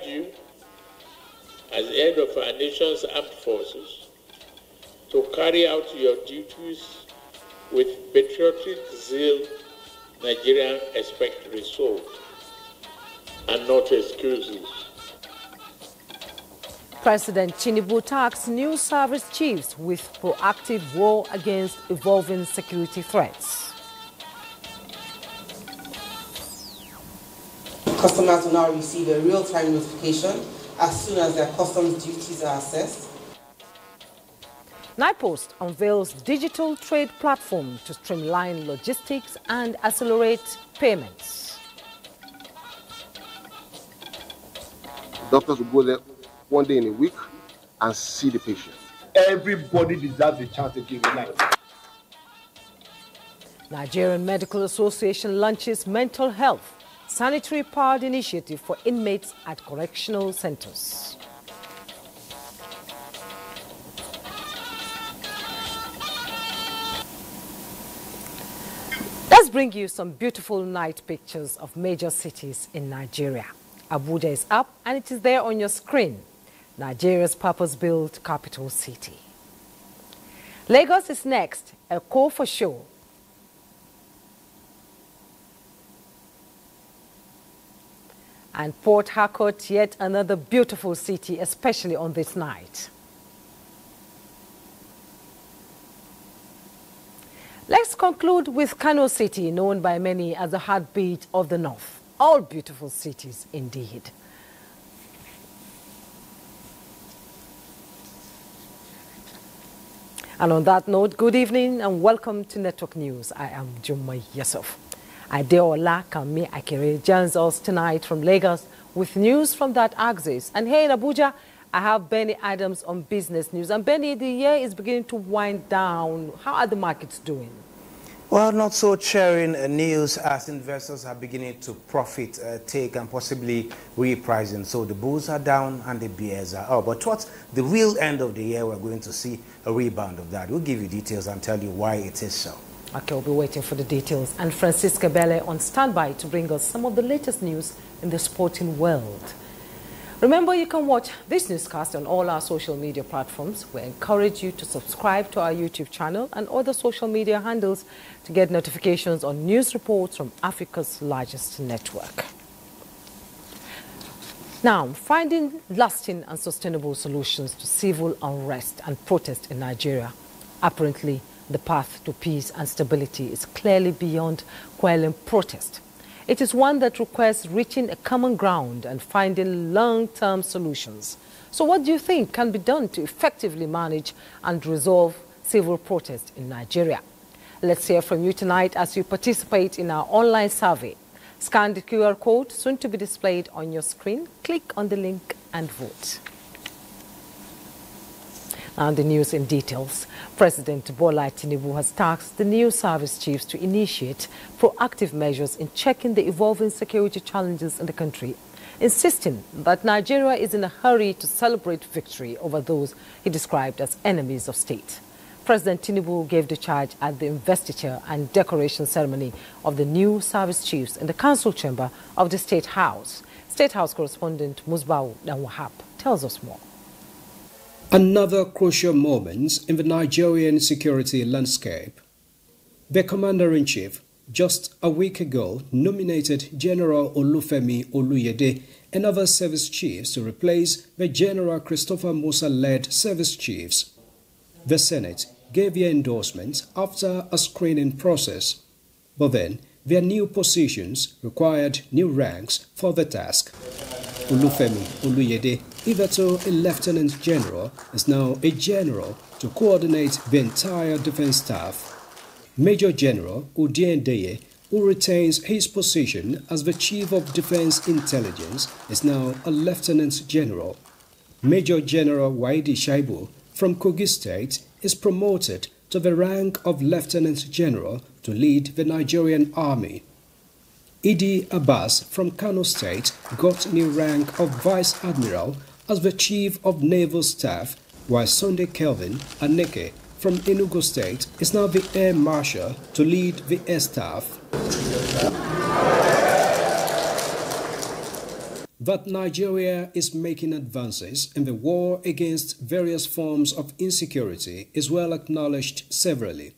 you, as head of our nation's armed forces, to carry out your duties with patriotic zeal Nigerians expect result and not excuses. President Tinubu tasked new service chiefs with proactive war against evolving security threats. Customers will now receive a real-time notification as soon as their customs duties are assessed. NIPOST unveils digital trade platform to streamline logistics and accelerate payments. Doctors will go there 1 day in a week and see the patient. Everybody deserves a chance to give a life. Nigerian Medical Association launches mental health sanitary-powered initiative for inmates at correctional centers. Let's bring you some beautiful night pictures of major cities in Nigeria. Abuja is up and it is there on your screen. Nigeria's purpose-built capital city. Lagos is next, a call for show. And Port Harcourt, yet another beautiful city, especially on this night. Let's conclude with Kano City, known by many as the heartbeat of the north. All beautiful cities indeed. And on that note, good evening and welcome to Network News. I am Jumma Yusuf. Adeola Kami Akere joins us tonight from Lagos with news from that axis. And here in Abuja, I have Benny Adams on business news. And Benny, the year is beginning to wind down. How are the markets doing? Well, not so cheering news as investors are beginning to profit take and possibly repricing. So the bulls are down and the bears are up. But towards the real end of the year, we're going to see a rebound of that. We'll give you details and tell you why it is so. Okay, we'll be waiting for the details. And Francisca Bele on standby to bring us some of the latest news in the sporting world. Remember, you can watch this newscast on all our social media platforms. We encourage you to subscribe to our YouTube channel and other social media handles to get notifications on news reports from Africa's largest network. Now, finding lasting and sustainable solutions to civil unrest and protest in Nigeria. Apparently, the path to peace and stability is clearly beyond quelling protest. It is one that requires reaching a common ground and finding long-term solutions. So what do you think can be done to effectively manage and resolve civil protest in Nigeria? Let's hear from you tonight as you participate in our online survey. Scan the QR code soon to be displayed on your screen. Click on the link and vote. And the news in details. President Bola Tinubu has tasked the new service chiefs to initiate proactive measures in checking the evolving security challenges in the country, insisting that Nigeria is in a hurry to celebrate victory over those he described as enemies of state. President Tinubu gave the charge at the investiture and decoration ceremony of the new service chiefs in the council chamber of the State House. State House correspondent Musbau Danwahab tells us more. Another crucial moment in the Nigerian security landscape. The Commander-in-Chief, just a week ago, nominated General Olufemi Oluyede and other service chiefs to replace the General Christopher Musa-led service chiefs. The Senate gave their endorsement after a screening process, but then their new positions required new ranks for the task. Olufemi Oluyede, hitherto a lieutenant general, is now a general to coordinate the entire defense staff. Major General Odiendeye, who retains his position as the Chief of Defense Intelligence, is now a lieutenant general. Major General Waidi Shaibu from Kogi State is promoted to the rank of lieutenant general to lead the Nigerian army. Idi Abbas from Kano State got new rank of Vice Admiral as the Chief of Naval Staff, while Sunday Kelvin Aneke from Enugu State is now the Air Marshal to lead the Air Staff. that Nigeria is making advances in the war against various forms of insecurity is well acknowledged severally.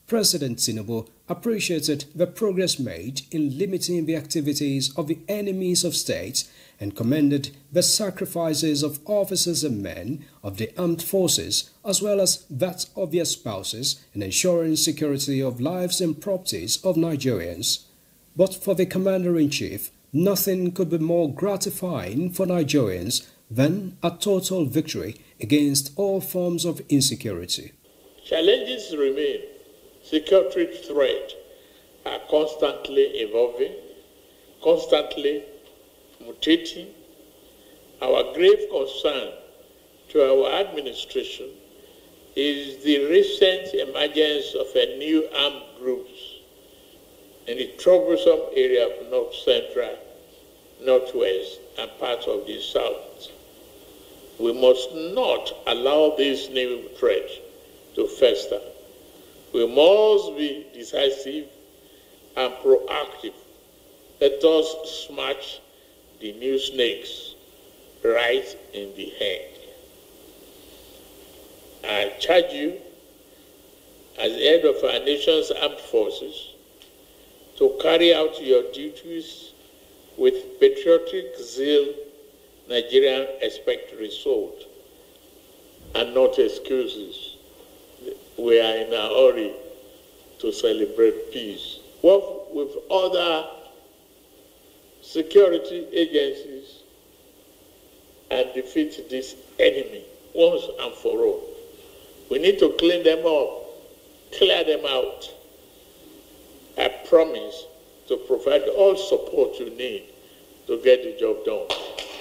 President Tinubu appreciated the progress made in limiting the activities of the enemies of state and commended the sacrifices of officers and men of the armed forces as well as that of their spouses in ensuring security of lives and properties of Nigerians. But for the Commander-in-Chief, nothing could be more gratifying for Nigerians than a total victory against all forms of insecurity. Challenges remain. Security threats are constantly evolving, constantly mutating. Our grave concern to our administration is the recent emergence of a new armed groups in the troublesome area of North Central, Northwest, and parts of the South. We must not allow this new threat to fester. We must be decisive and proactive. Let us smash the new snakes right in the head. I charge you, as head of our nation's armed forces, to carry out your duties with patriotic zeal Nigerians expect result and not excuses. We are in a hurry to celebrate peace. Work with other security agencies and defeat this enemy once and for all. We need to clean them up, clear them out. I promise to provide all support you need to get the job done.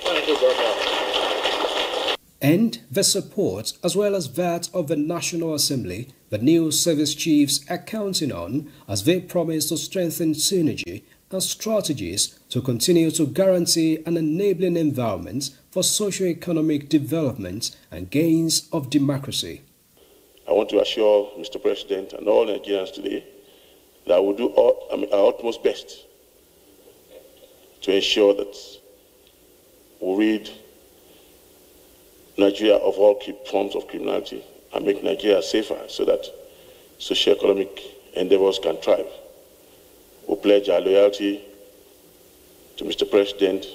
Thank you very much. And the support, as well as that of the National Assembly, the new service chiefs are counting on as they promise to strengthen synergy and strategies to continue to guarantee an enabling environment for socio-economic development and gains of democracy. I want to assure Mr. President and all Nigerians today that we will do our utmost best to ensure that we rid Nigeria of all forms of criminality and make Nigeria safer so that socio-economic endeavors can thrive. We pledge our loyalty to Mr. President,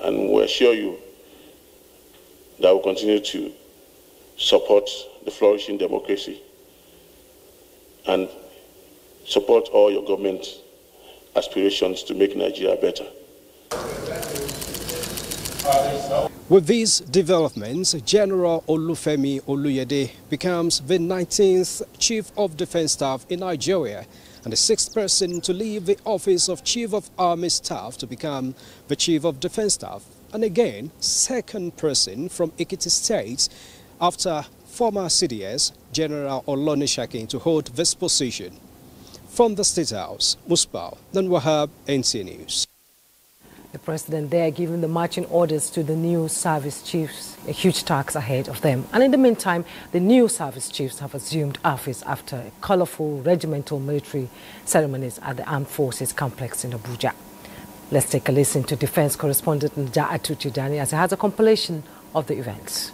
and we assure you that we will continue to support the flourishing democracy and support all your government aspirations to make Nigeria better. With these developments, General Olufemi Oluyede becomes the 19th Chief of Defense Staff in Nigeria and the 6th person to leave the office of Chief of Army Staff to become the Chief of Defense Staff, and again, 2nd person from Ekiti State after former CDS General Olonishakin to hold this position. From the State House, Musbao Nanwahab, NC News. The president there giving the marching orders to the new service chiefs, a huge task ahead of them. And in the meantime, the new service chiefs have assumed office after colorful regimental military ceremonies at the Armed Forces Complex in Abuja. Let's take a listen to Defense Correspondent Nja Atuchidani as he has a compilation of the events.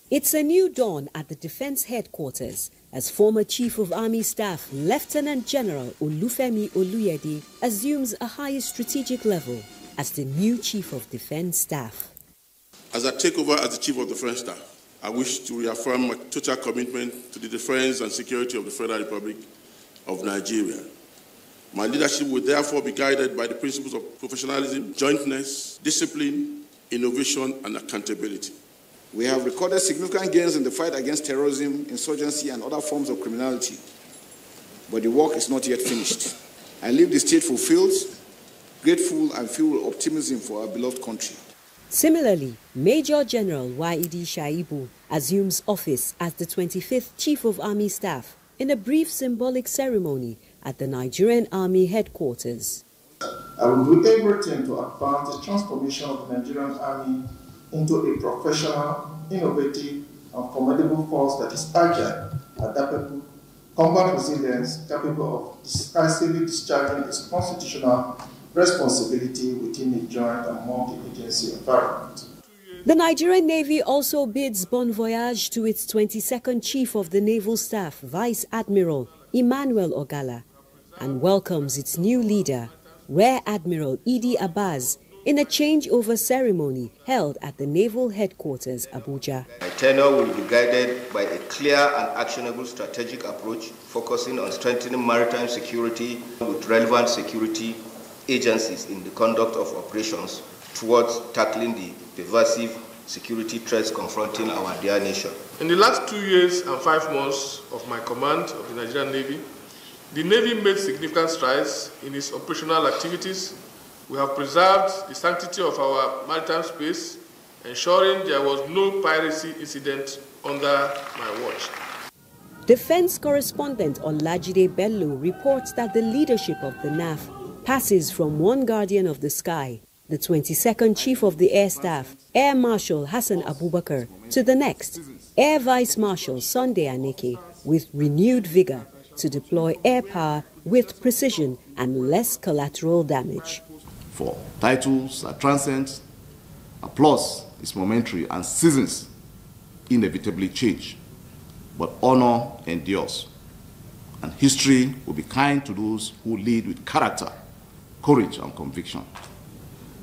It's a new dawn at the Defense Headquarters as former Chief of Army Staff Lieutenant General Olufemi Oluyede assumes a higher strategic level as the new Chief of Defense Staff. As I take over as the Chief of Defense Staff, I wish to reaffirm my total commitment to the defense and security of the Federal Republic of Nigeria. My leadership will therefore be guided by the principles of professionalism, jointness, discipline, innovation, and accountability. We have recorded significant gains in the fight against terrorism, insurgency, and other forms of criminality, but the work is not yet finished. I leave the state fulfilled, grateful, and filled with optimism for our beloved country. Similarly, Major General Waidi Shaibu assumes office as the 25th Chief of Army Staff in a brief symbolic ceremony at the Nigerian Army Headquarters. I will do everything to advance the transformation of the Nigerian Army into a professional, innovative, and formidable force that is agile, adaptable, combat resilience capable of decisively discharging its constitutional responsibility within a joint and multi-agency environment. The Nigerian Navy also bids bon voyage to its 22nd Chief of the Naval Staff, Vice Admiral Emmanuel Ogala, and welcomes its new leader, Rear Admiral Idi Abbas, in a changeover ceremony held at the Naval Headquarters, Abuja. My tenure will be guided by a clear and actionable strategic approach focusing on strengthening maritime security with relevant security agencies in the conduct of operations towards tackling the pervasive security threats confronting our dear nation. In the last 2 years and 5 months of my command of the Nigerian Navy, the Navy made significant strides in its operational activities. We have preserved the sanctity of our maritime space, ensuring there was no piracy incident under my watch. Defense correspondent Olajide Bello reports that the leadership of the NAF passes from one guardian of the sky, the 22nd Chief of the Air Staff, Air Marshal Hassan Abubakar, to the next, Air Vice Marshal Sunday Aneke, with renewed vigor to deploy air power with precision and less collateral damage. For titles are transient, applause is momentary, and seasons inevitably change. But honor endures, and history will be kind to those who lead with character, courage, and conviction.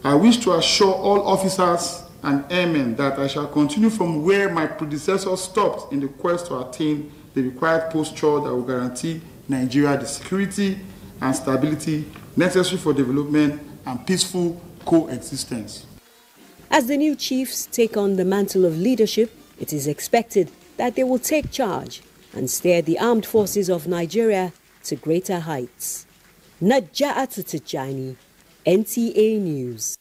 I wish to assure all officers and airmen that I shall continue from where my predecessors stopped in the quest to attain the required posture that will guarantee Nigeria the security and stability necessary for development and peaceful coexistence. As the new chiefs take on the mantle of leadership, it is expected that they will take charge and steer the armed forces of Nigeria to greater heights. Naja'at Tijani, NTA News.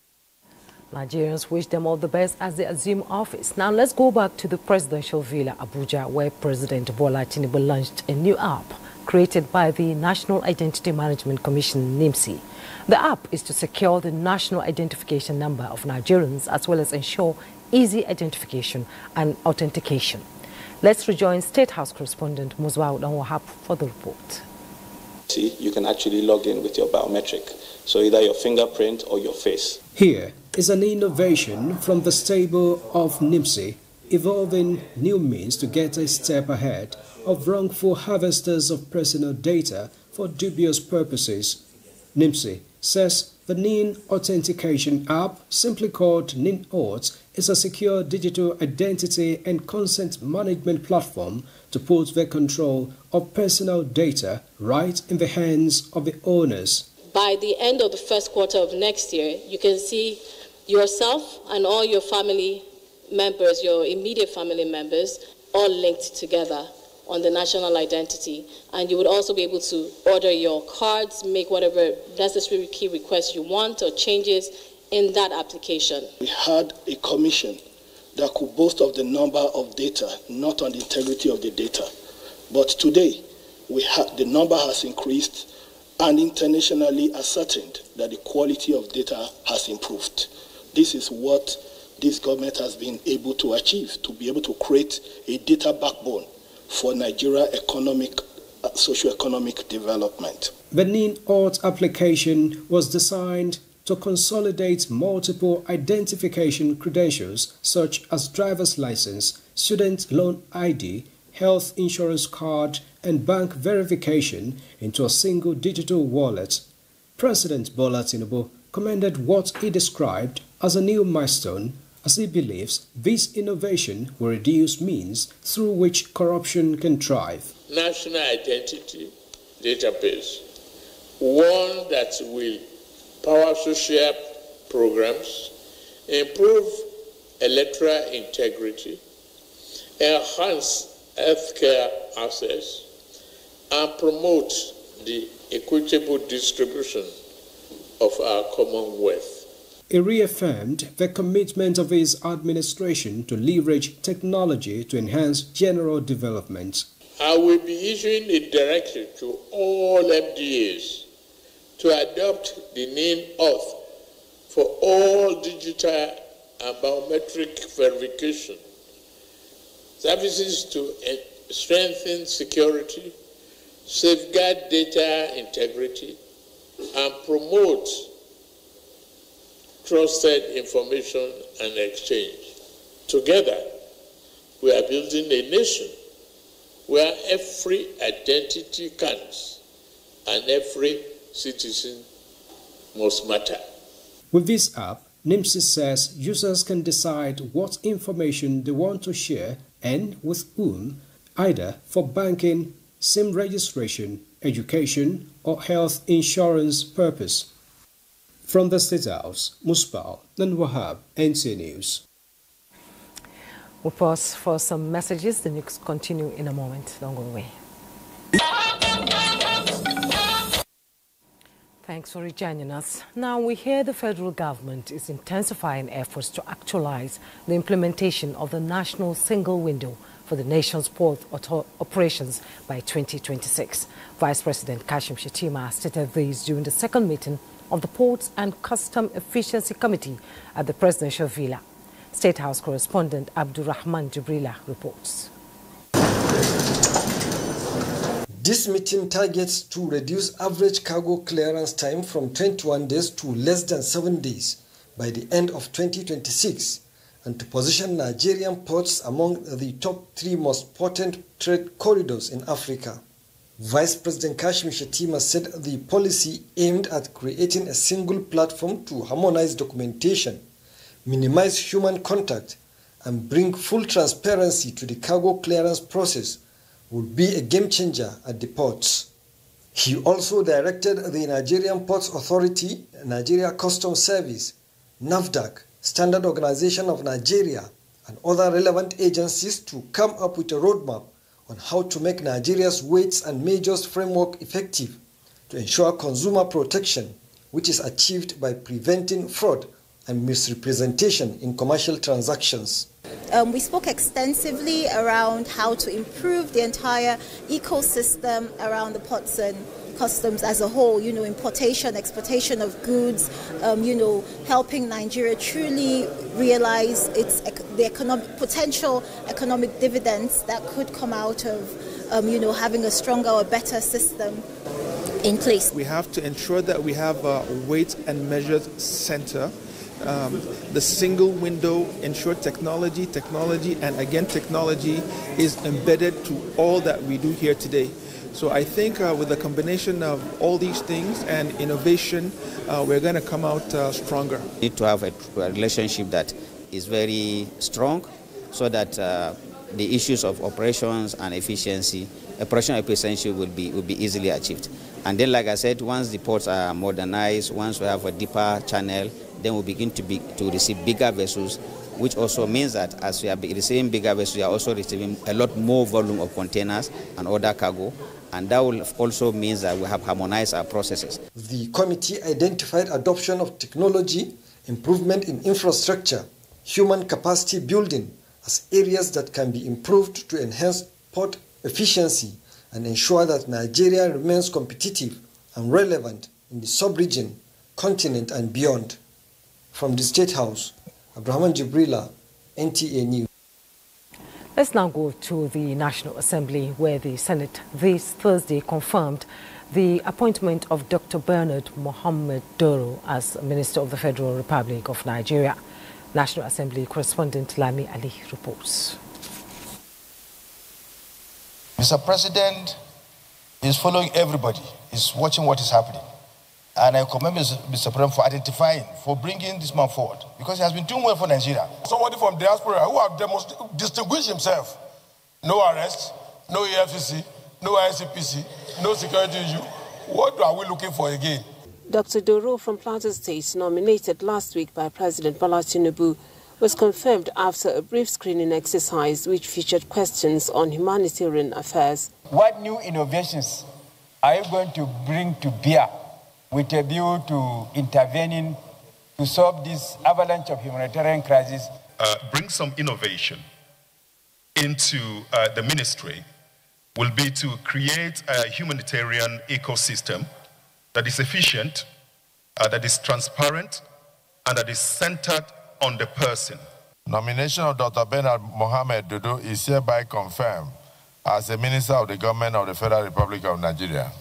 Nigerians wish them all the best as they assume office. Now let's go back to the presidential villa, Abuja, where President Bola Tinubu launched a new app created by the National Identity Management Commission, NIMC. The app is to secure the national identification number of Nigerians as well as ensure easy identification and authentication. Let's rejoin State House correspondent Muswa Udanwahab for the report. You can actually log in with your biometric, so either your fingerprint or your face. Here is an innovation from the stable of NIMC, evolving new means to get a step ahead of wrongful harvesters of personal data for dubious purposes. NIMC says the NIN Authentication app, simply called NIN Auth, is a secure digital identity and consent management platform to put the control of personal data right in the hands of the owners. By the end of the first quarter of next year, you can see yourself and all your family members, your immediate family members, all linked together on the national identity, and you would also be able to order your cards, make whatever necessary key requests you want or changes in that application. We had a commission that could boast of the number of data, not on the integrity of the data. But today, the number has increased and internationally ascertained that the quality of data has improved. This is what this government has been able to achieve, to be able to create a data backbone for Nigeria socio-economic development. The NIN Auth application was designed to consolidate multiple identification credentials such as driver's license, student loan ID, health insurance card, and bank verification into a single digital wallet. President Bola Tinubu commended what he described as a new milestone, as he believes this innovation will reduce means through which corruption can thrive. National identity database, one that will power social programs, improve electoral integrity, enhance healthcare access, and promote the equitable distribution of our common wealth. He reaffirmed the commitment of his administration to leverage technology to enhance general development. I will be issuing a directive to all MDAs to adopt the NIN Auth for all digital and biometric verification, services to strengthen security, safeguard data integrity, and promote trusted information and exchange. Together, we are building a nation where every identity counts and every citizen must matter. With this app, NIMSI says users can decide what information they want to share and with whom, either for banking, SIM registration, education, or health insurance purpose. From the State House, Musbal and Wahab, NTA News. We'll pause for some messages. The news continue in a moment. Don't go away. Thanks for joining us. Now we hear the federal government is intensifying efforts to actualize the implementation of the national single window for the nation's port operations by 2026. Vice President Kashim Shettima stated this during the second meeting of the Ports and Custom Efficiency Committee at the Presidential Villa. State House correspondent Abdurrahman Jibrila reports. This meeting targets to reduce average cargo clearance time from 21 days to less than 7 days by the end of 2026 and to position Nigerian ports among the top 3 most potent trade corridors in Africa. Vice President Kashim Shettima said the policy aimed at creating a single platform to harmonize documentation, minimize human contact, and bring full transparency to the cargo clearance process would be a game changer at the ports. He also directed the Nigerian Ports Authority, Nigeria Customs Service, NAFDAC, Standard Organization of Nigeria, and other relevant agencies to come up with a roadmap on how to make Nigeria's weights and measures framework effective to ensure consumer protection, which is achieved by preventing fraud and misrepresentation in commercial transactions. We spoke extensively around how to improve the entire ecosystem around the ports and customs as a whole, importation, exportation of goods, helping Nigeria truly realize the potential economic dividends that could come out of, having a stronger or better system in place. We have to ensure that we have a weight and measures center. The single window ensure technology, and again technology is embedded to all that we do here today. So I think with the combination of all these things and innovation, we're going to come out stronger. We need to have a relationship that is very strong so that the issues of operations and operational efficiency will be easily achieved. And then, like I said, once the ports are modernized, once we have a deeper channel, then we'll begin to receive bigger vessels, which also means that as we are receiving bigger vessels, we are also receiving a lot more volume of containers and other cargo, and that will also mean that we have harmonized our processes. The committee identified adoption of technology, improvement in infrastructure, human capacity building as areas that can be improved to enhance port efficiency and ensure that Nigeria remains competitive and relevant in the sub-region, continent and beyond. From the State House, Abdurrahman Jibrila, NTA News. Let's now go to the National Assembly, where the Senate this Thursday confirmed the appointment of Dr. Bernard Mohammed Doro as Minister of the Federal Republic of Nigeria. National Assembly correspondent Lami Ali reports. Mr. President is following everybody, is watching what is happening. And I commend Mr. President for identifying, for bringing this man forward, because he has been doing well for Nigeria. Somebody from diaspora who has distinguished himself. No arrest, no EFCC, no ICPC, no security issue. What are we looking for again? Dr. Doro from Plateau State, nominated last week by President Bola Tinubu, was confirmed after a brief screening exercise which featured questions on humanitarian affairs. What new innovations are you going to bring to bear with a view to intervening to solve this avalanche of humanitarian crisis? Bring some innovation into the ministry will be to create a humanitarian ecosystem that is efficient, that is transparent, and that is centered on the person. Nomination of Dr. Bernard Mohammed Dodo is hereby confirmed as a minister of the government of the Federal Republic of Nigeria.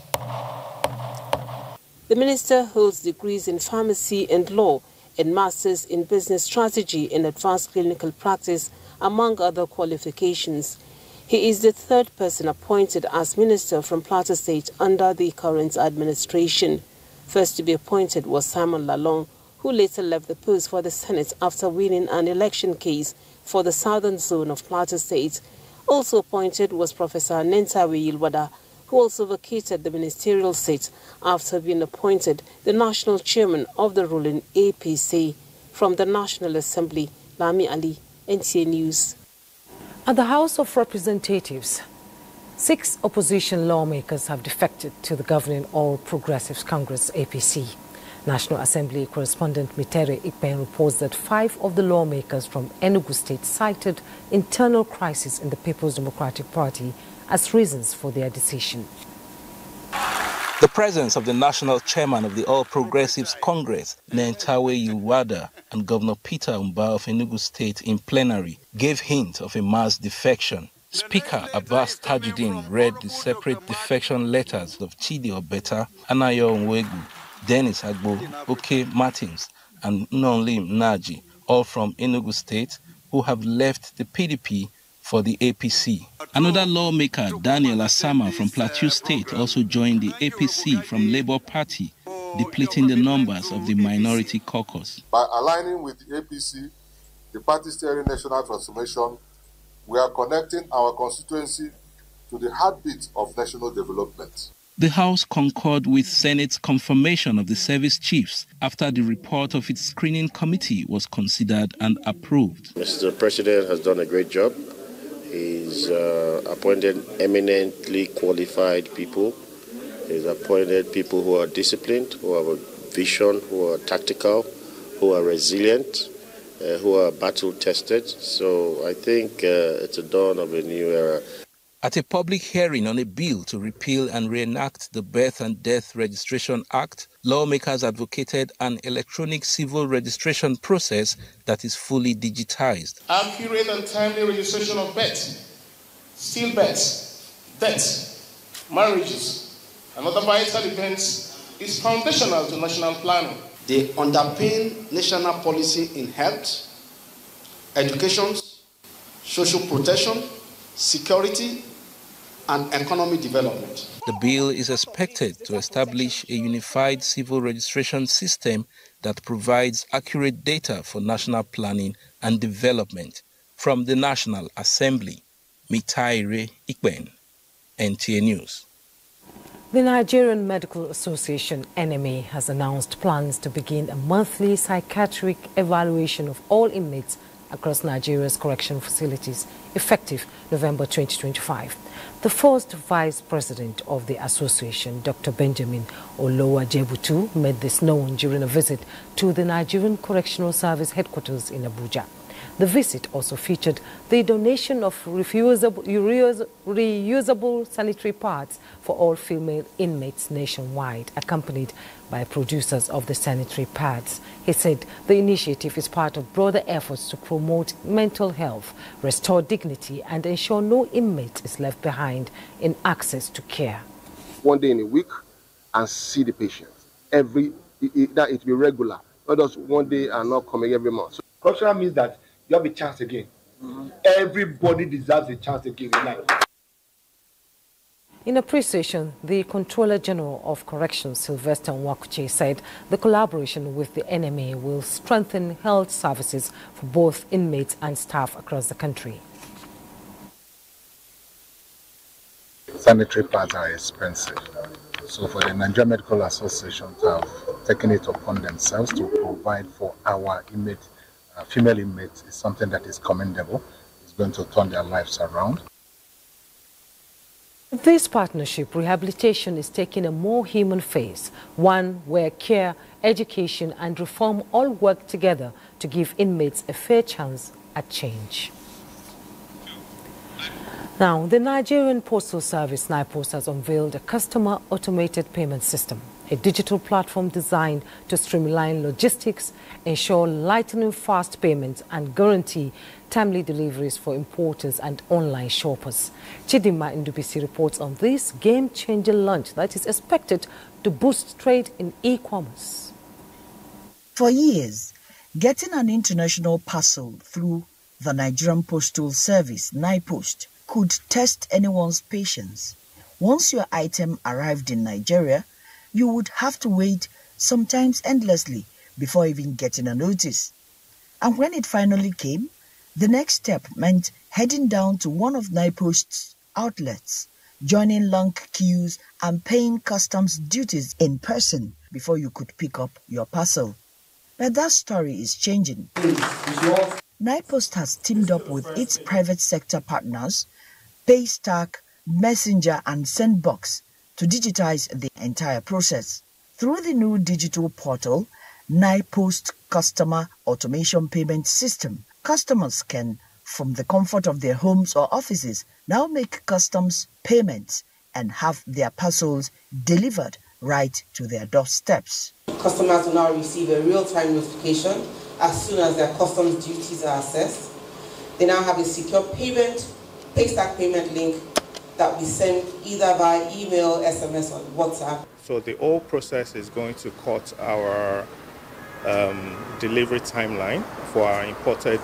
The minister holds degrees in pharmacy and law and masters in business strategy and advanced clinical practice, among other qualifications. He is the third person appointed as minister from Plateau State under the current administration. First to be appointed was Simon Lalong, who later left the post for the Senate after winning an election case for the southern zone of Plateau State. Also appointed was Professor Nentawe Yilwada, who also vacated the ministerial seat after being appointed the national chairman of the ruling APC. From the National Assembly, Lami Ali, NTA News. At the House of Representatives, 6 opposition lawmakers have defected to the governing All Progressives Congress APC. National Assembly correspondent Mitere Ikpen reports that 5 of the lawmakers from Enugu State cited internal crisis in the People's Democratic Party as reasons for their decision. The presence of the national chairman of the All Progressives Congress, Nentawe Yilwada, and Governor Peter Umba of Enugu State in plenary gave hint of a mass defection. Speaker Abbas Tajuddin read the separate defection letters of Chidi Obeta, Anayo Nwegu, Dennis Agbo, Oke Martins, and Nnonlim Naji, all from Enugu State, who have left the PDP for the APC. Another lawmaker, Daniel Asama from Plateau State, also joined the APC from Labour Party, depleting the numbers of the minority caucus. By aligning with the APC, the party steering national transformation, we are connecting our constituency to the heartbeat of national development. The House concurred with Senate's confirmation of the service chiefs after the report of its screening committee was considered and approved. Mr. President has done a great job. He's appointed eminently qualified people. He's appointed people who are disciplined, who have a vision, who are tactical, who are resilient, who are battle-tested. So I think it's a dawn of a new era. At a public hearing on a bill to repeal and reenact the Birth and Death Registration Act, lawmakers advocated an electronic civil registration process that is fully digitized. Accurate and timely registration of births, stillbirths, deaths, marriages, and other vital events is foundational to national planning. They underpin national policy in health, education, social protection, security, and economic development. The bill is expected to establish a unified civil registration system that provides accurate data for national planning and development. From the National Assembly, Mitaire Ikben, NTA News. The Nigerian Medical Association, NMA, has announced plans to begin a monthly psychiatric evaluation of all inmates across Nigeria's correction facilities, effective November 2025. The first vice president of the association, Dr. Benjamin Olowajebutu, made this known during a visit to the Nigerian Correctional Service headquarters in Abuja. The visit also featured the donation of reusable sanitary pads for all female inmates nationwide, accompanied by producers of the sanitary pads. He said the initiative is part of broader efforts to promote mental health, restore dignity, and ensure no inmate is left behind in access to care. One day in a week and see the patient. That it will be regular, not just one day and not coming every month. So, correctional means that you have a chance again. Everybody deserves a chance again in life. In appreciation, the Controller General of Corrections, Sylvester Nwakuche, said the collaboration with the NMA will strengthen health services for both inmates and staff across the country. Sanitary pads are expensive. So for the Nigerian Medical Association to have taken it upon themselves to provide for our inmates, female inmates, is something that is commendable. It's going to turn their lives around. With this partnership, rehabilitation is taking a more human face, one where care, education and reform all work together to give inmates a fair chance at change. Now, the Nigerian Postal Service, NIPOS, has unveiled a customer automated payment system. a digital platform designed to streamline logistics, ensure lightning fast payments and guarantee timely deliveries for importers and online shoppers. Chidima Ndubisi reports on this game-changing launch that is expected to boost trade in e-commerce. For years, getting an international parcel through the Nigerian Postal Service, NIPOST, could test anyone's patience. Once your item arrived in Nigeria, you would have to wait, sometimes endlessly, before even getting a notice. And when it finally came, the next step meant heading down to one of NIPOST's outlets, joining long queues and paying customs duties in person before you could pick up your parcel. But that story is changing. NIPOST has teamed up with its private sector partners, Paystack, Messenger and Sendbox, to digitize the entire process. Through the new digital portal, NIPOST Customer Automation Payment System, customers can, from the comfort of their homes or offices, now make customs payments and have their parcels delivered right to their doorsteps. Customers will now receive a real-time notification as soon as their customs duties are assessed. They now have a secure payment, Paystack payment link that we send either via email, SMS, or WhatsApp. So the whole process is going to cut our delivery timeline for our imported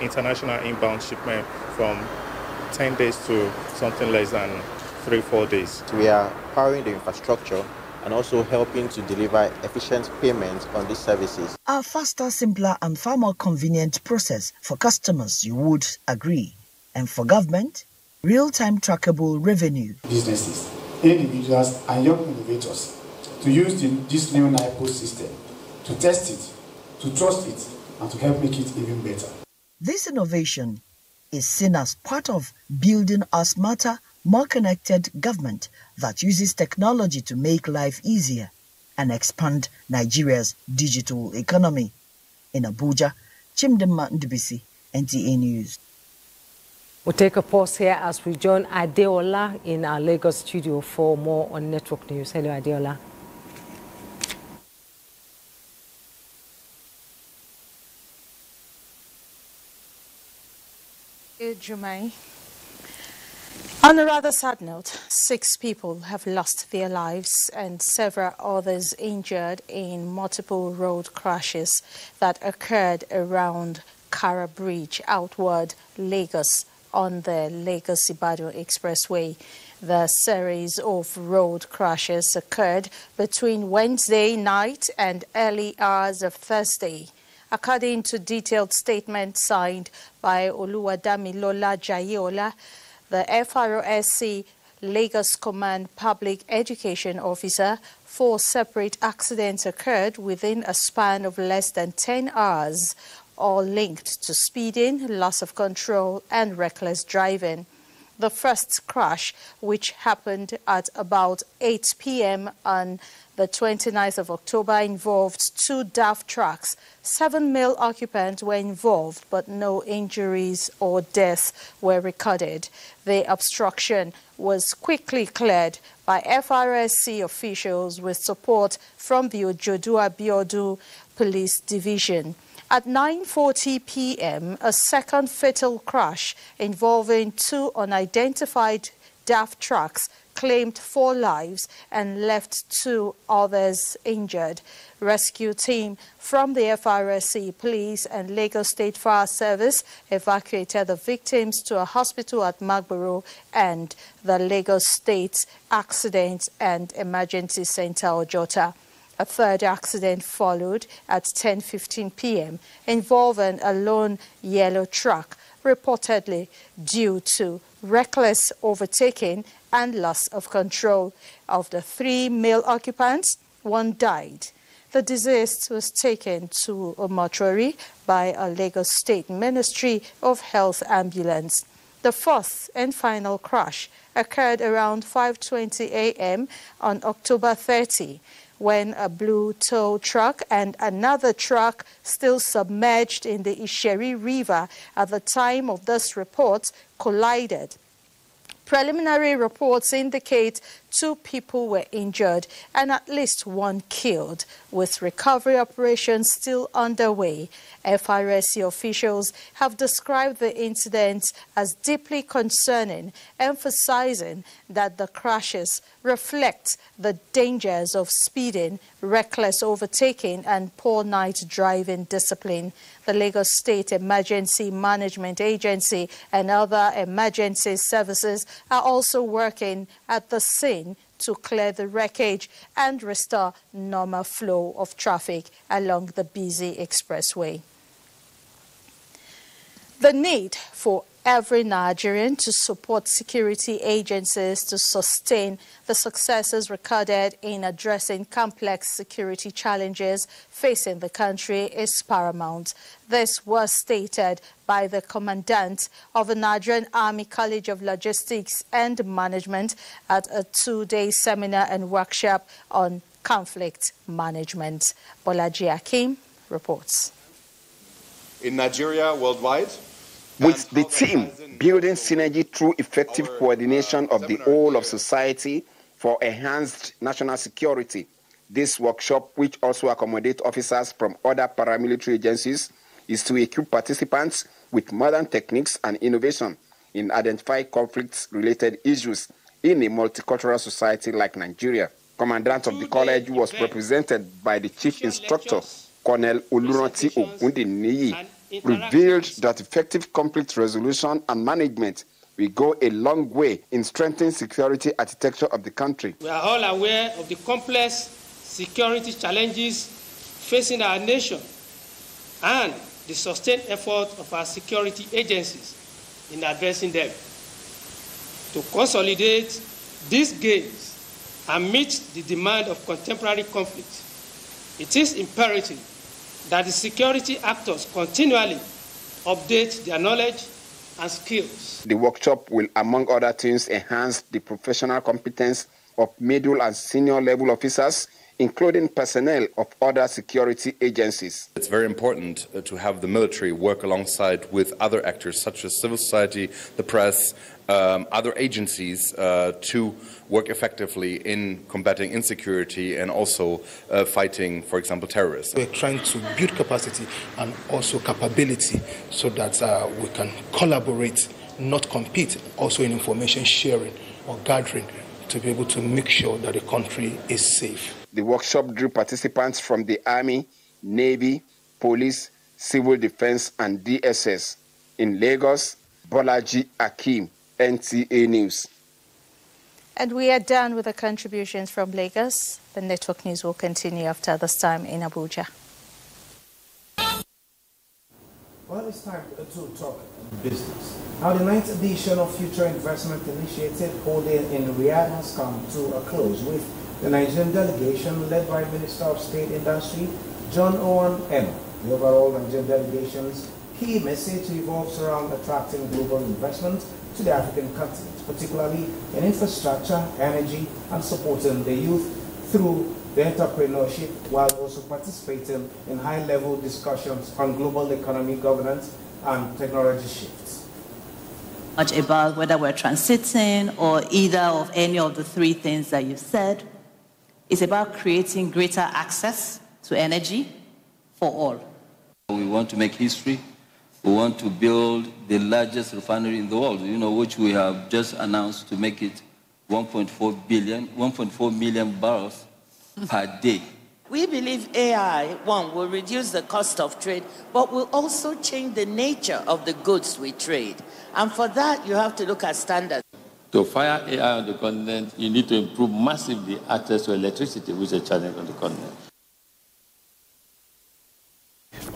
international inbound shipment from 10 days to something less than 3-4 days. We are powering the infrastructure and also helping to deliver efficient payments on these services. A faster, simpler and far more convenient process for customers, you would agree. And for government, real-time trackable revenue. Businesses, individuals and young innovators to use this new NIPOST system, to test it, to trust it, and to help make it even better. This innovation is seen as part of building a smarter, more connected government that uses technology to make life easier and expand Nigeria's digital economy. In Abuja, Chidima Ndubisi, NTA News. We'll take a pause here as we join Adeola in our Lagos studio for more on Network News. Hello, Adeola. Jumai. On a rather sad note, 6 people have lost their lives and several others injured in multiple road crashes that occurred around Kara Bridge outward Lagos on the Lagos-Ibadan Expressway. The series of road crashes occurred between Wednesday night and early hours of Thursday. According to detailed statement signed by Oluwadamilola Jayeola, the FROSC Lagos Command Public Education Officer, 4 separate accidents occurred within a span of less than 10 hours, all linked to speeding, loss of control and reckless driving. The first crash, which happened at about 8 p.m. on the 29th of October, involved 2 DAF trucks. 7 male occupants were involved, but no injuries or deaths were recorded. The obstruction was quickly cleared by FRSC officials with support from the Ojodu Abiodun Police Division. At 9:40 p.m., a second fatal crash involving 2 unidentified DAF trucks claimed 4 lives and left 2 others injured. Rescue team from the FRSC, police and Lagos State Fire Service evacuated the victims to a hospital at Magboro and the Lagos State Accident and Emergency Center, Ojota. A third accident followed at 10:15 p.m. involving a lone yellow truck, reportedly due to reckless overtaking and loss of control. Of the 3 male occupants, 1 died. The deceased was taken to a mortuary by a Lagos State Ministry of Health ambulance. The fourth and final crash occurred around 5:20 a.m. on October 30. When a blue tow truck and another truck still submerged in the Isheri River at the time of this report collided. Preliminary reports indicate 2 people were injured and at least 1 killed, with recovery operations still underway. FRSC officials have described the incident as deeply concerning, emphasizing that the crashes reflect the dangers of speeding, reckless overtaking and poor night driving discipline. The Lagos State Emergency Management Agency and other emergency services are also working at the scene to clear the wreckage and restore normal flow of traffic along the busy expressway. The need for every Nigerian to support security agencies to sustain the successes recorded in addressing complex security challenges facing the country is paramount. This was stated by the Commandant of the Nigerian Army College of Logistics and Management at a 2-day seminar and workshop on conflict management. Bolaji Akim reports. In Nigeria, worldwide, with the team building synergy through effective coordination of the whole of society for enhanced national security. This workshop, which also accommodates officers from other paramilitary agencies, is to equip participants with modern techniques and innovation in identifying conflict-related issues in a multicultural society like Nigeria. Commandant of the college was represented by the chief instructor, Colonel Oluranti Ogundiniyi, revealed that effective conflict resolution and management will go a long way in strengthening security architecture of the country. We are all aware of the complex security challenges facing our nation and the sustained effort of our security agencies in addressing them. To consolidate these gains and meet the demand of contemporary conflict, it is imperative that the security actors continually update their knowledge and skills. The workshop will, among other things, enhance the professional competence of middle and senior level officers, including personnel of other security agencies. It's very important to have the military work alongside with other actors such as civil society, the press, other agencies to work effectively in combating insecurity and also fighting, for example, terrorists. We're trying to build capacity and also capability so that we can collaborate, not compete, also in information sharing or gathering to be able to make sure that the country is safe. The workshop drew participants from the Army, Navy, Police, Civil Defense and DSS. In Lagos, Bolaji Akim, NTA News. And we are done with the contributions from Lagos. The network news will continue after this time in Abuja. Well, it's time to talk business. Now, the 9th edition of Future Investment Initiative holding in Riyadh has come to a close with the Nigerian delegation led by Minister of State Industry, John Owen M. The overall Nigerian delegation's key message revolves around attracting global investment to the African continent, particularly in infrastructure, energy, and supporting the youth through the entrepreneurship, while also participating in high-level discussions on global economy governance and technology shifts. Much about whether we're transiting or either of any of the 3 things that you've said. It's about creating greater access to energy for all. We want to make history. We want to build the largest refinery in the world, which we have just announced to make it 1.4 million barrels per day. We believe AI, will reduce the cost of trade, but will also change the nature of the goods we trade. And for that, you have to look at standards. To fire AI on the continent, you need to improve massively access to electricity, which is a challenge on the continent.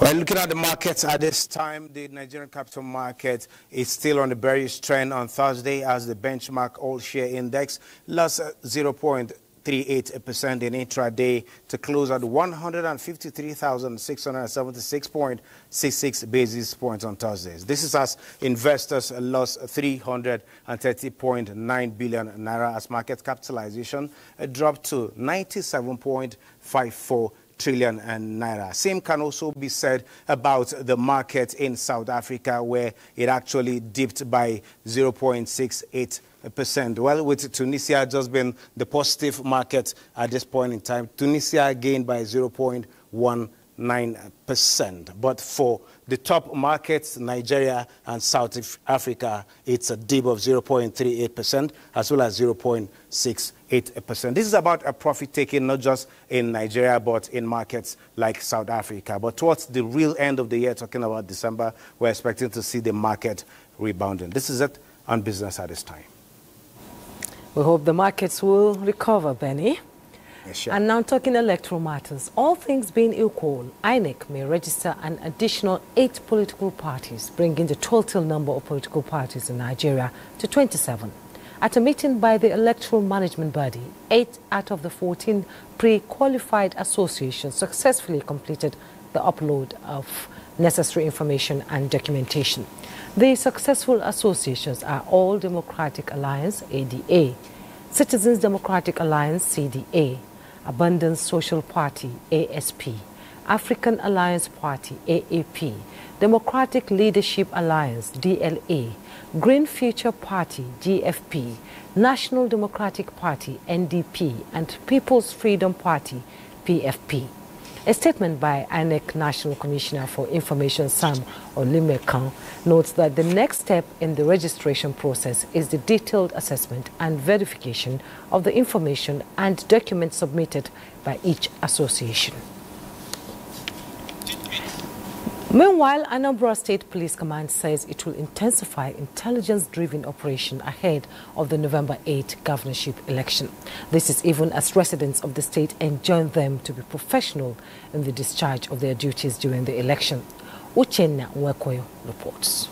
Well, looking at the markets at this time, the Nigerian capital market is still on a bearish trend on Thursday as the benchmark all-share index lost 0.38% in intraday to close at 153,676.66 basis points on Thursdays. This is as investors lost 330.9 billion naira as market capitalization dropped to 97.54 trillion naira. Same can also be said about the market in South Africa, where it actually dipped by 0.68 Well, with Tunisia just been the positive market at this point in time, Tunisia gained by 0.19%. But for the top markets, Nigeria and South Africa, it's a dip of 0.38% as well as 0.68%. This is about a profit taking not just in Nigeria but in markets like South Africa. But towards the real end of the year, talking about December, we're expecting to see the market rebounding. This is it on Business at this time. We hope the markets will recover, Benny. Yes, sure. And now talking electoral matters. All things being equal, INEC may register an additional 8 political parties, bringing the total number of political parties in Nigeria to 27. At a meeting by the electoral management body, 8 out of the 14 pre-qualified associations successfully completed the upload of necessary information and documentation. The successful associations are All Democratic Alliance, ADA, Citizens Democratic Alliance, CDA, Abundance Social Party, ASP, African Alliance Party, AAP, Democratic Leadership Alliance, DLA, Green Future Party, GFP, National Democratic Party, NDP, and People's Freedom Party, PFP. A statement by INEC National Commissioner for Information, Sam Olimekan, notes that the next step in the registration process is the detailed assessment and verification of the information and documents submitted by each association. Meanwhile, Anambra State Police Command says it will intensify intelligence-driven operation ahead of the November 8 governorship election. This is even as residents of the state enjoin them to be professional in the discharge of their duties during the election. Uchenna Nwekoyo reports.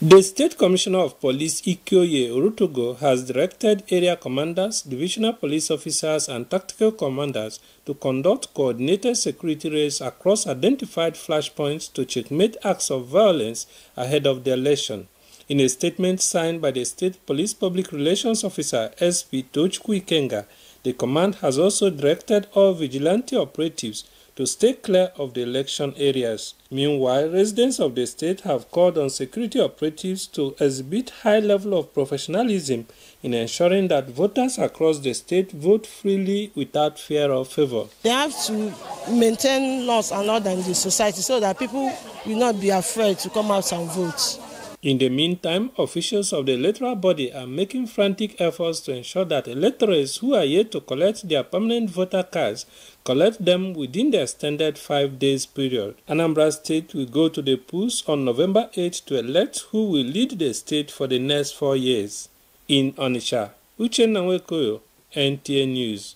The State Commissioner of Police, Ikyoye Orutogo, has directed area commanders, divisional police officers and tactical commanders to conduct coordinated security raids across identified flashpoints to checkmate acts of violence ahead of the election. In a statement signed by the State Police Public Relations Officer, SP Tochukwu Ikenga, the command has also directed all vigilante operatives to stay clear of the election areas. Meanwhile, residents of the state have called on security operatives to exhibit high level of professionalism in ensuring that voters across the state vote freely without fear or favor. They have to maintain laws and order in the society so that people will not be afraid to come out and vote. In the meantime, officials of the electoral body are making frantic efforts to ensure that electors who are yet to collect their permanent voter cards collect them within the extended 5 days period. Anambra State will go to the polls on November 8 to elect who will lead the state for the next 4 years. In Onitsha, Uchenna Nwekoyo, NTA News.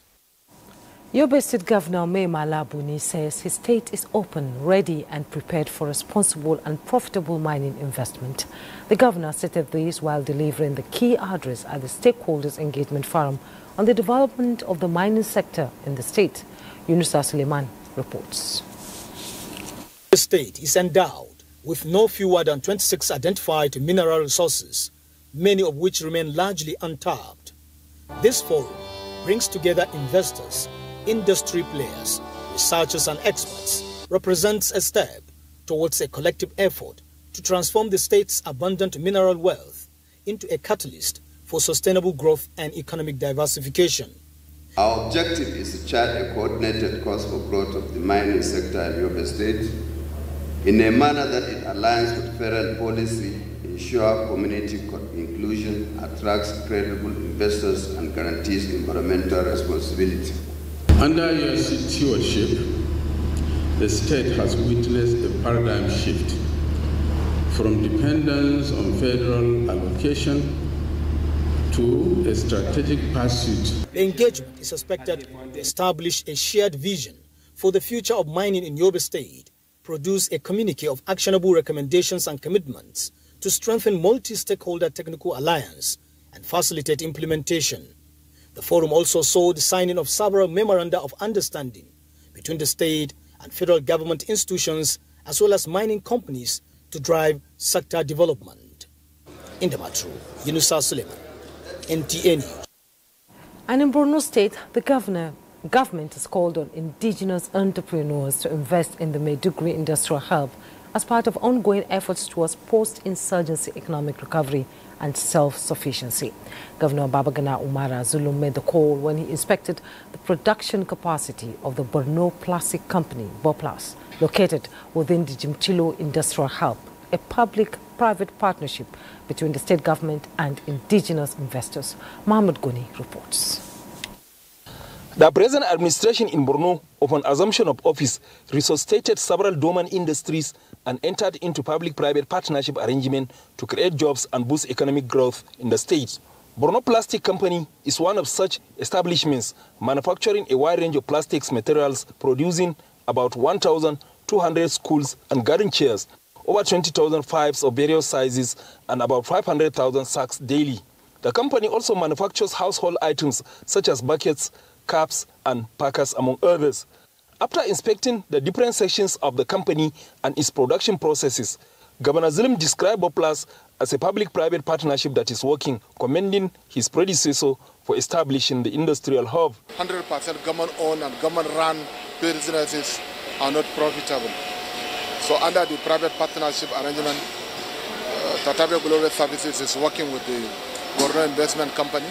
Yobe State Governor Mai Mala Buni says his state is open, ready and prepared for responsible and profitable mining investment. The governor stated this while delivering the key address at the Stakeholders Engagement Forum on the development of the mining sector in the state. Yunusa Suleiman reports. The state is endowed with no fewer than 26 identified mineral resources, many of which remain largely untapped. This forum brings together investors, industry players, researchers and experts, represents a step towards a collective effort to transform the state's abundant mineral wealth into a catalyst for sustainable growth and economic diversification. Our objective is to chart a coordinated course for growth of the mining sector in Yobe State in a manner that it aligns with federal policy, ensure community inclusion, attracts credible investors and guarantees environmental responsibility. Under your stewardship, the state has witnessed a paradigm shift from dependence on federal allocation to a strategic pursuit. The engagement is expected to establish a shared vision for the future of mining in Yobe State, produce a communique of actionable recommendations and commitments to strengthen multi-stakeholder technical alliance and facilitate implementation. The forum also saw the signing of several memoranda of understanding between the state and federal government institutions as well as mining companies to drive sector development. In the Matru, Yunusa Suleiman, NTA News. And in Borno State, the government has called on indigenous entrepreneurs to invest in the Maiduguri Industrial Hub as part of ongoing efforts towards post-insurgency economic recovery and self-sufficiency. Governor Babagana Umara Zulu made the call when he inspected the production capacity of the Borno Plastic Company, Boplas, located within the Jimtilo Industrial Hub, a public-private partnership between the state government and indigenous investors. Mohammed Goni reports. The present administration in Borno, upon assumption of office, resuscitated several dormant industries and entered into public-private partnership arrangement to create jobs and boost economic growth in the state. Borno Plastic Company is one of such establishments, manufacturing a wide range of plastics materials, producing about 1,200 schools and garden chairs, over 20,000 pipes of various sizes, and about 500,000 sacks daily. The company also manufactures household items such as buckets, cups, and packers, among others. After inspecting the different sections of the company and its production processes, Governor Zulum described Boplas as a public-private partnership that is working, commending his predecessor for establishing the industrial hub. 100% government-owned and government-run businesses are not profitable. So under the private partnership arrangement, Tatabe Global Services is working with the Borno Investment Company,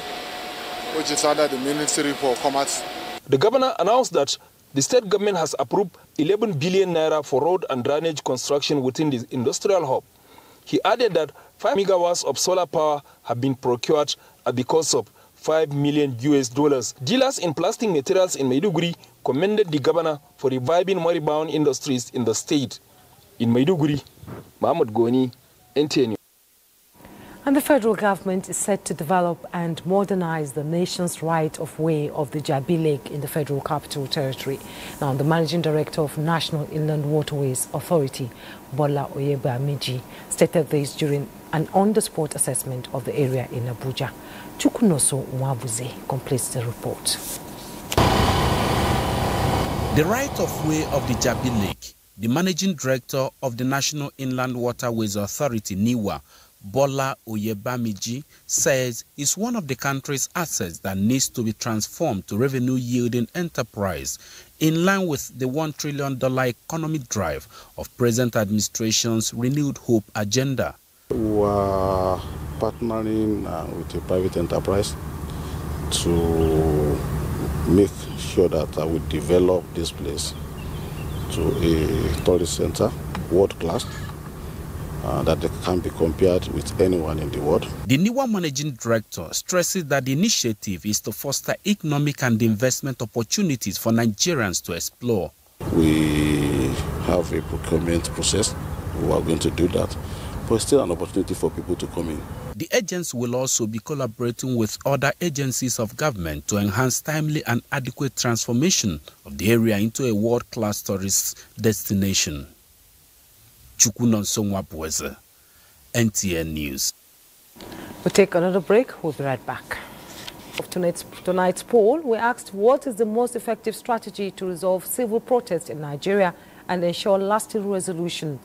which is under the Ministry for Commerce. The governor announced that the state government has approved 11 billion naira for road and drainage construction within the industrial hub. He added that 5 megawatts of solar power have been procured at the cost of $5 million. Dealers in plastic materials in Maiduguri commended the governor for reviving moribund industries in the state. In Maiduguri, Mohammed Goni, NTN. And the federal government is set to develop and modernize the nation's right-of-way of the Jabi Lake in the Federal Capital Territory. Now, the Managing Director of National Inland Waterways Authority, Bola Oyebamiji, stated this during an on-the-spot assessment of the area in Abuja. Chukunoso Mwabuze completes the report. The right-of-way of the Jabi Lake, the Managing Director of the National Inland Waterways Authority, NIWA, Bola Oyebamiji, says is one of the country's assets that needs to be transformed to revenue-yielding enterprise in line with the $1 trillion economic drive of present administration's Renewed Hope agenda. We are partnering with a private enterprise to make sure that we develop this place to a tourist center, world-class, that they can be compared with anyone in the world. The NIWA Managing Director stresses that the initiative is to foster economic and investment opportunities for Nigerians to explore. We have a procurement process. We are going to do that, but still an opportunity for people to come in. The agency will also be collaborating with other agencies of government to enhance timely and adequate transformation of the area into a world-class tourist destination. Chukunoso Mwabuze, NTN News. We'll take another break. We'll be right back. Of tonight's poll, we asked what is the most effective strategy to resolve civil protest in Nigeria and ensure lasting resolution.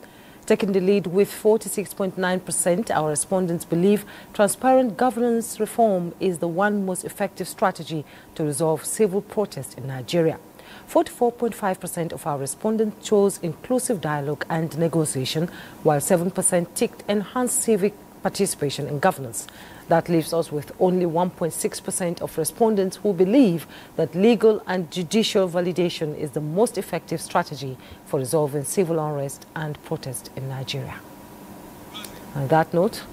Taking the lead with 46.9%, our respondents believe transparent governance reform is the one most effective strategy to resolve civil protest in Nigeria. 44.5% of our respondents chose inclusive dialogue and negotiation, while 7% ticked enhanced civic participation in governance. That leaves us with only 1.6% of respondents who believe that legal and judicial validation is the most effective strategy for resolving civil unrest and protest in Nigeria. On that note,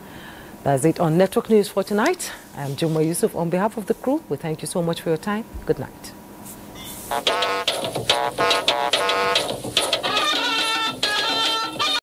that's it on Network News for tonight. I am Juma Yusuf. On behalf of the crew, we thank you so much for your time. Good night.